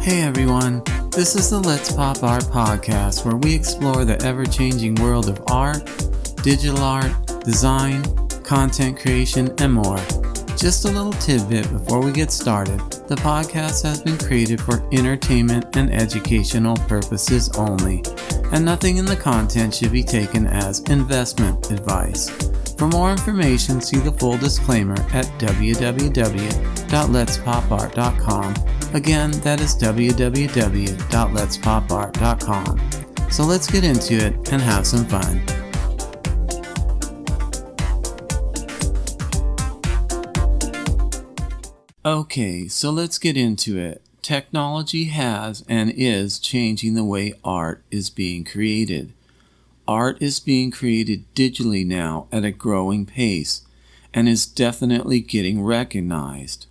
Hey everyone, this is the Let's Pop Art podcast where we explore the ever-changing world of art, digital art, design, content creation, and more. Just a little tidbit before we get started. The podcast has been created for entertainment and educational purposes only, and nothing in the content should be taken as investment advice. For more information, see the full disclaimer at www.letspopart.com. Again, that is www.letspopart.com. So let's get into it and have some fun. Okay, so let's get into it. Technology has and is changing the way art is being created. Art is being created digitally now at a growing pace and is definitely getting recognized.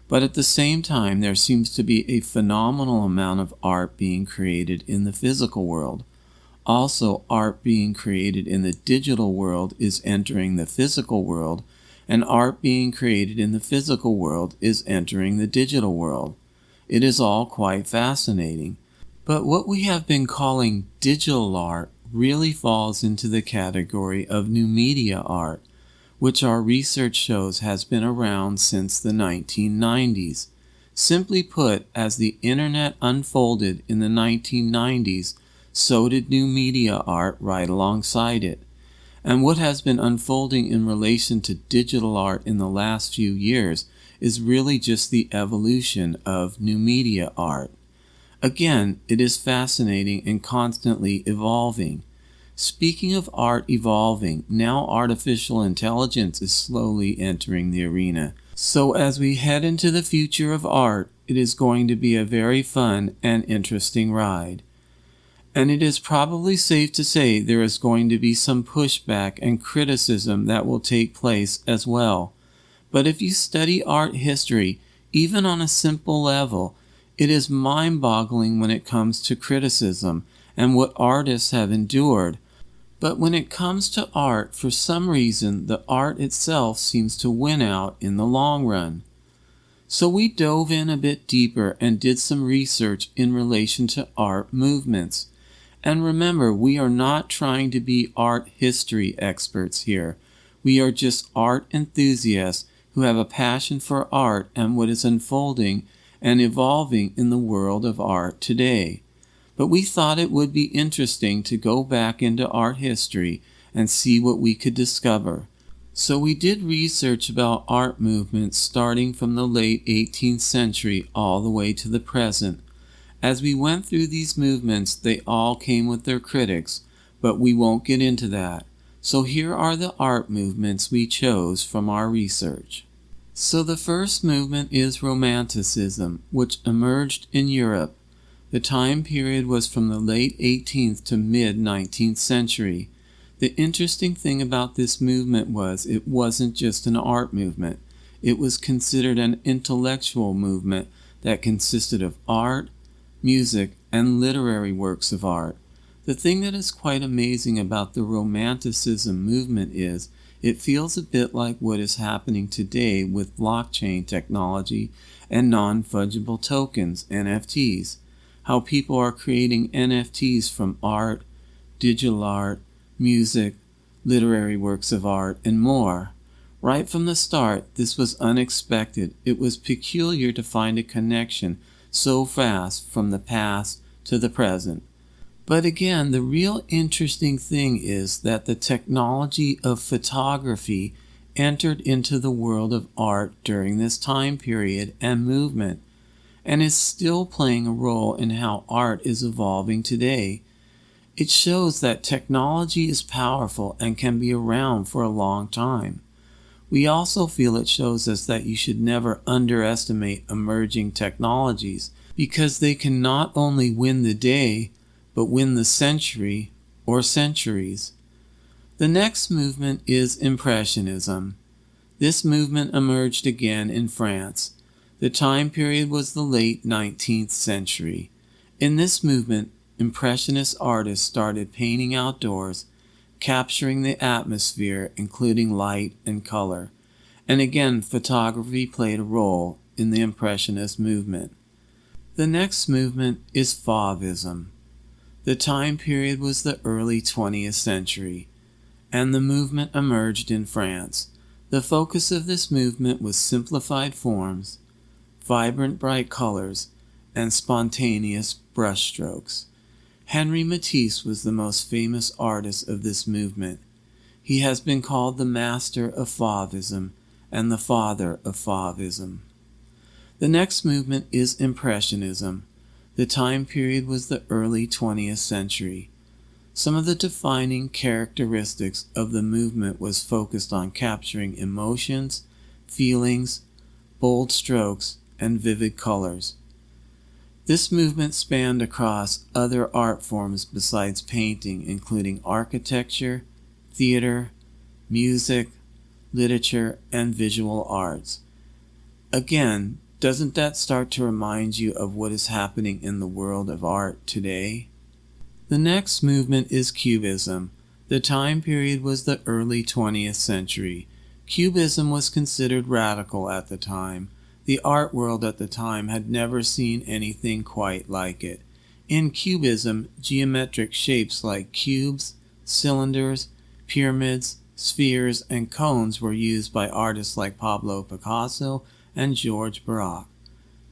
But at the same time, there seems to be a phenomenal amount of art being created in the physical world. Also, art being created in the digital world is entering the physical world, and art being created in the physical world is entering the digital world. It is all quite fascinating. But what we have been calling digital art really falls into the category of new media art, which our research shows has been around since the 1990s. Simply put, as the internet unfolded in the 1990s, so did new media art right alongside it. And what has been unfolding in relation to digital art in the last few years is really just the evolution of new media art. Again, it is fascinating and constantly evolving. Speaking of art evolving, now artificial intelligence is slowly entering the arena. So as we head into the future of art, it is going to be a very fun and interesting ride. And it is probably safe to say there is going to be some pushback and criticism that will take place as well. But if you study art history, even on a simple level, it is mind-boggling when it comes to criticism and what artists have endured. But when it comes to art, for some reason, the art itself seems to win out in the long run. So we dove in a bit deeper and did some research in relation to art movements. And remember, we are not trying to be art history experts here. We are just art enthusiasts who have a passion for art and what is unfolding and evolving in the world of art today. But we thought it would be interesting to go back into art history and see what we could discover. So we did research about art movements starting from the late 18th century all the way to the present. As we went through these movements, they all came with their critics, but we won't get into that. So here are the art movements we chose from our research. So the first movement is Romanticism, which emerged in Europe. The time period was from the late 18th to mid-19th century. The interesting thing about this movement was it wasn't just an art movement. It was considered an intellectual movement that consisted of art, music, and literary works of art. The thing that is quite amazing about the Romanticism movement is it feels a bit like what is happening today with blockchain technology and non-fungible tokens, NFTs. How people are creating NFTs from art, digital art, music, literary works of art, and more. Right from the start, this was unexpected. It was peculiar to find a connection so fast from the past to the present. But again, the real interesting thing is that the technology of photography entered into the world of art during this time period and movement, and is still playing a role in how art is evolving today. It shows that technology is powerful and can be around for a long time. We also feel it shows us that you should never underestimate emerging technologies, because they can not only win the day, but win the century or centuries. The next movement is Impressionism. This movement emerged again in France. The time period was the late 19th century. In this movement, Impressionist artists started painting outdoors, capturing the atmosphere, including light and color. And again, photography played a role in the Impressionist movement. The next movement is Fauvism. The time period was the early 20th century, and the movement emerged in France. The focus of this movement was simplified forms, vibrant bright colors, and spontaneous brushstrokes. Henri Matisse was the most famous artist of this movement. He has been called the master of Fauvism and the father of Fauvism. The next movement is Impressionism. The time period was the early 20th century. Some of the defining characteristics of the movement was focused on capturing emotions, feelings, bold strokes, and vivid colors. This movement spanned across other art forms besides painting, including architecture, theater, music, literature, and visual arts. Again, doesn't that start to remind you of what is happening in the world of art today? The next movement is Cubism. The time period was the early 20th century. Cubism was considered radical at the time. The art world at the time had never seen anything quite like it. In Cubism, geometric shapes like cubes, cylinders, pyramids, spheres, and cones were used by artists like Pablo Picasso and Georges Braque.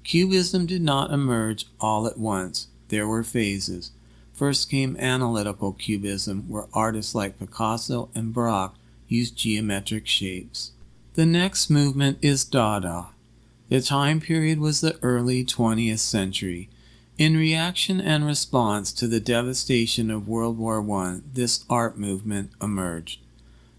Cubism did not emerge all at once. There were phases. First came analytical cubism, where artists like Picasso and Braque used geometric shapes. The next movement is Dada. The time period was the early 20th century. In reaction and response to the devastation of World War I, this art movement emerged.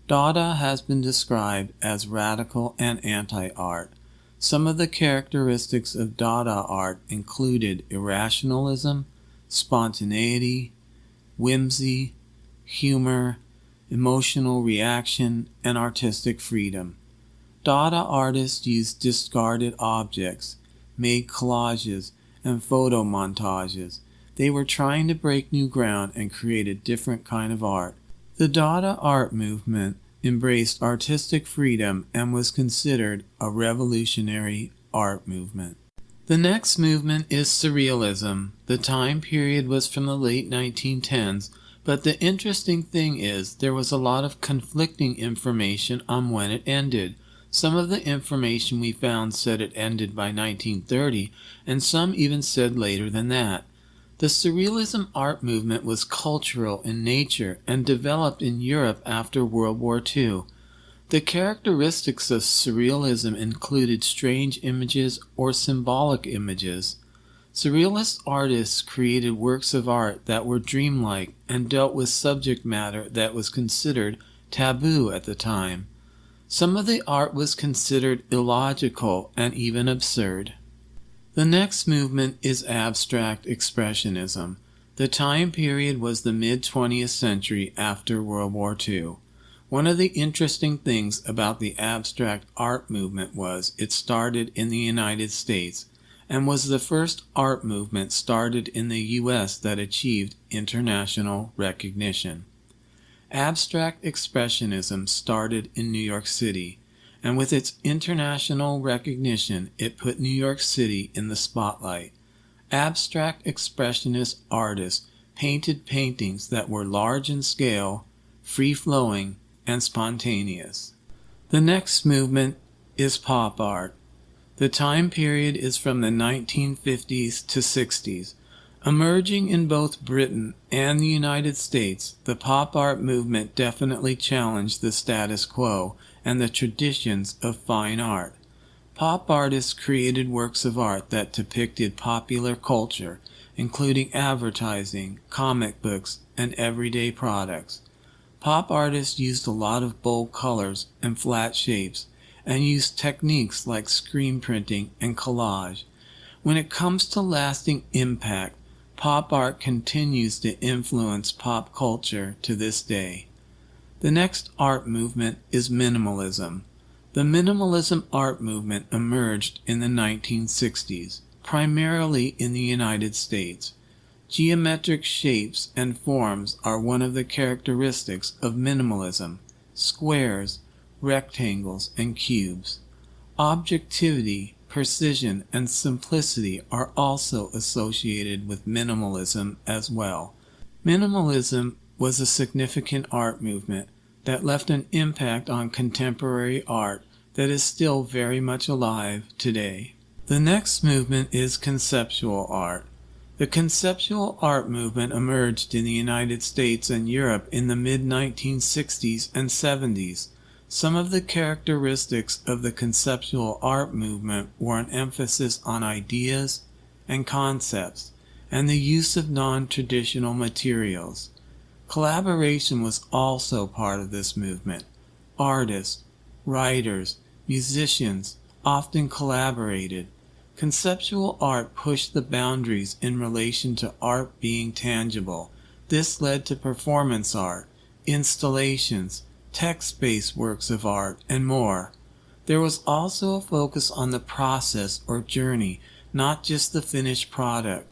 Dada has been described as radical and anti-art. Some of the characteristics of Dada art included irrationalism, spontaneity, whimsy, humor, emotional reaction, and artistic freedom. Dada artists used discarded objects, made collages, and photo montages. They were trying to break new ground and create a different kind of art. The Dada art movement embraced artistic freedom and was considered a revolutionary art movement. The next movement is Surrealism. The time period was from the late 1910s, but the interesting thing is there was a lot of conflicting information on when it ended. Some of the information we found said it ended by 1930, and some even said later than that. The Surrealism art movement was cultural in nature and developed in Europe after World War II. The characteristics of Surrealism included strange images or symbolic images. Surrealist artists created works of art that were dreamlike and dealt with subject matter that was considered taboo at the time. Some of the art was considered illogical and even absurd. The next movement is Abstract Expressionism. The time period was the mid-20th century after World War II. One of the interesting things about the abstract art movement was it started in the United States and was the first art movement started in the U.S. that achieved international recognition. Abstract Expressionism started in New York City, and with its international recognition, it put New York City in the spotlight. Abstract Expressionist artists painted paintings that were large in scale, free-flowing, and spontaneous. The next movement is Pop Art. The time period is from the 1950s to 60s. Emerging in both Britain and the United States, the pop art movement definitely challenged the status quo and the traditions of fine art. Pop artists created works of art that depicted popular culture, including advertising, comic books, and everyday products. Pop artists used a lot of bold colors and flat shapes, and used techniques like screen printing and collage. When it comes to lasting impact, pop art continues to influence pop culture to this day. The next art movement is minimalism. The minimalism art movement emerged in the 1960s, primarily in the United States. Geometric shapes and forms are one of the characteristics of minimalism: squares, rectangles, and cubes. Objectivity, precision, and simplicity are also associated with minimalism as well. Minimalism was a significant art movement that left an impact on contemporary art that is still very much alive today. The next movement is conceptual art. The conceptual art movement emerged in the United States and Europe in the mid-1960s and 70s. Some of the characteristics of the conceptual art movement were an emphasis on ideas and concepts, and the use of non-traditional materials. Collaboration was also part of this movement. Artists, writers, musicians often collaborated. Conceptual art pushed the boundaries in relation to art being tangible. This led to performance art, installations, text-based works of art, and more. There was also a focus on the process or journey, not just the finished product.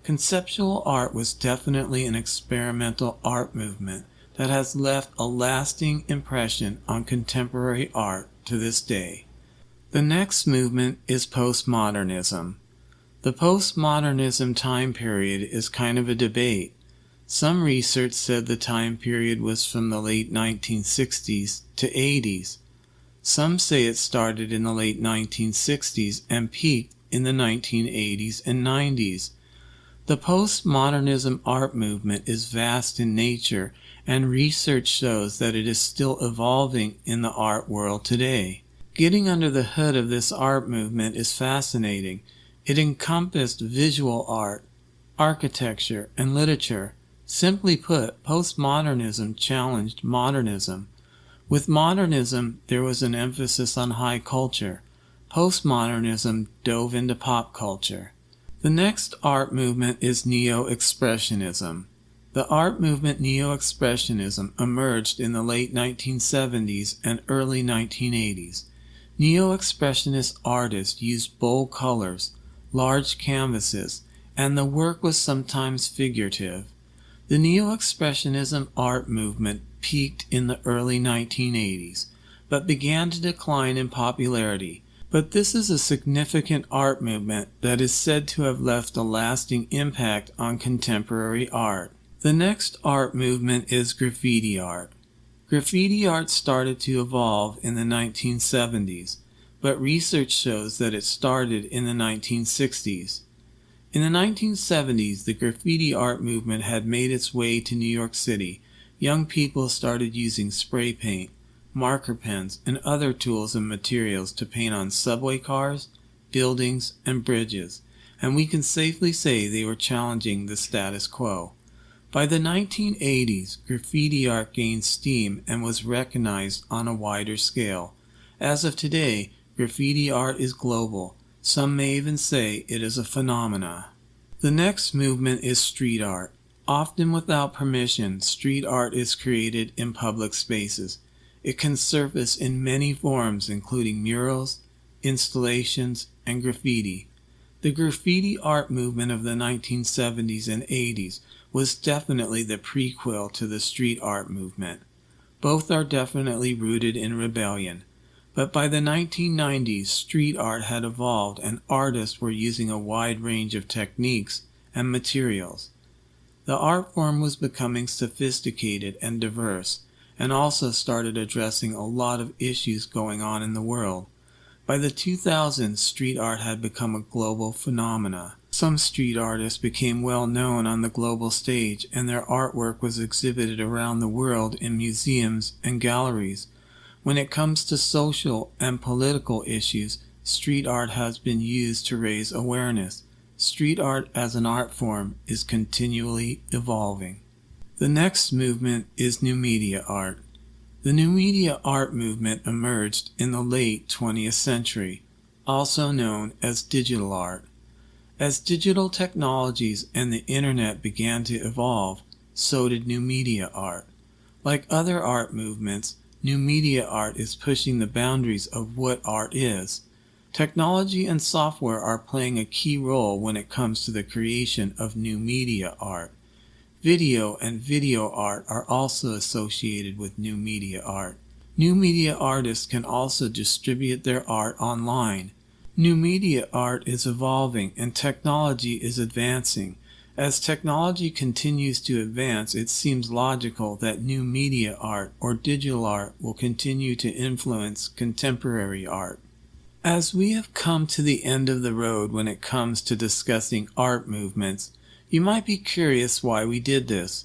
Conceptual art was definitely an experimental art movement that has left a lasting impression on contemporary art to this day. The next movement is postmodernism. The postmodernism time period is kind of a debate. Some research said the time period was from the late 1960s to 80s. Some say it started in the late 1960s and peaked in the 1980s and 90s. The postmodernism art movement is vast in nature, and research shows that it is still evolving in the art world today. Getting under the hood of this art movement is fascinating. It encompassed visual art, architecture, and literature. Simply put, postmodernism challenged modernism. With modernism, there was an emphasis on high culture. Postmodernism dove into pop culture. The next art movement is Neo-Expressionism. The art movement Neo-Expressionism emerged in the late 1970s and early 1980s. Neo-Expressionist artists used bold colors, large canvases, and the work was sometimes figurative. The Neo-Expressionism art movement peaked in the early 1980s, but began to decline in popularity. But this is a significant art movement that is said to have left a lasting impact on contemporary art. The next art movement is graffiti art. Graffiti art started to evolve in the 1970s, but research shows that it started in the 1960s. In the 1970s, the graffiti art movement had made its way to New York City. Young people started using spray paint, marker pens, and other tools and materials to paint on subway cars, buildings, and bridges, and we can safely say they were challenging the status quo. By the 1980s, graffiti art gained steam and was recognized on a wider scale. As of today, graffiti art is global. Some may even say it is a phenomenon. The next movement is street art. Often without permission, street art is created in public spaces. It can surface in many forms, including murals, installations, and graffiti. The graffiti art movement of the 1970s and 80s was definitely the prequel to the street art movement. Both are definitely rooted in rebellion. But by the 1990s, street art had evolved and artists were using a wide range of techniques and materials. The art form was becoming sophisticated and diverse, and also started addressing a lot of issues going on in the world. By the 2000s, street art had become a global phenomenon. Some street artists became well known on the global stage, and their artwork was exhibited around the world in museums and galleries. When it comes to social and political issues, street art has been used to raise awareness. Street art as an art form is continually evolving. The next movement is new media art. The new media art movement emerged in the late 20th century, also known as digital art. As digital technologies and the internet began to evolve, so did new media art. Like other art movements, new media art is pushing the boundaries of what art is. Technology and software are playing a key role when it comes to the creation of new media art. Video and video art are also associated with new media art. New media artists can also distribute their art online. New media art is evolving and technology is advancing. As technology continues to advance, it seems logical that new media art or digital art will continue to influence contemporary art. As we have come to the end of the road when it comes to discussing art movements, you might be curious why we did this.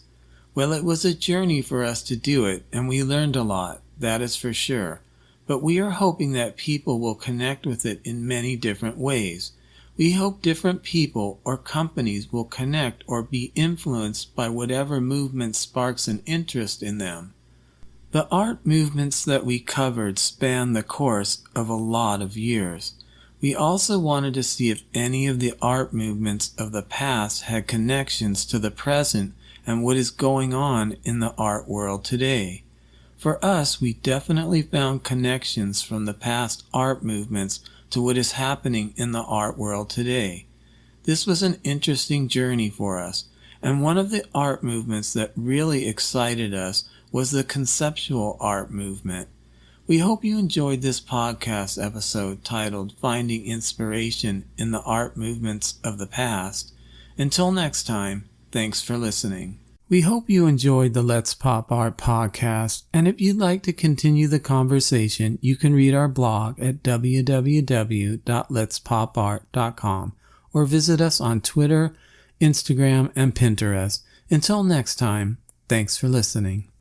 Well, it was a journey for us to do it, and we learned a lot, that is for sure. But we are hoping that people will connect with it in many different ways. We hope different people or companies will connect or be influenced by whatever movement sparks an interest in them. The art movements that we covered span the course of a lot of years. We also wanted to see if any of the art movements of the past had connections to the present and what is going on in the art world today. For us, we definitely found connections from the past art movements to what is happening in the art world today. This was an interesting journey for us, and one of the art movements that really excited us was the conceptual art movement. We hope you enjoyed this podcast episode titled Finding Inspiration in the Art Movements of the Past. Until next time, thanks for listening. We hope you enjoyed the Let's Pop Art podcast, and if you'd like to continue the conversation, you can read our blog at www.letspopart.com or visit us on Twitter, Instagram, and Pinterest. Until next time, thanks for listening.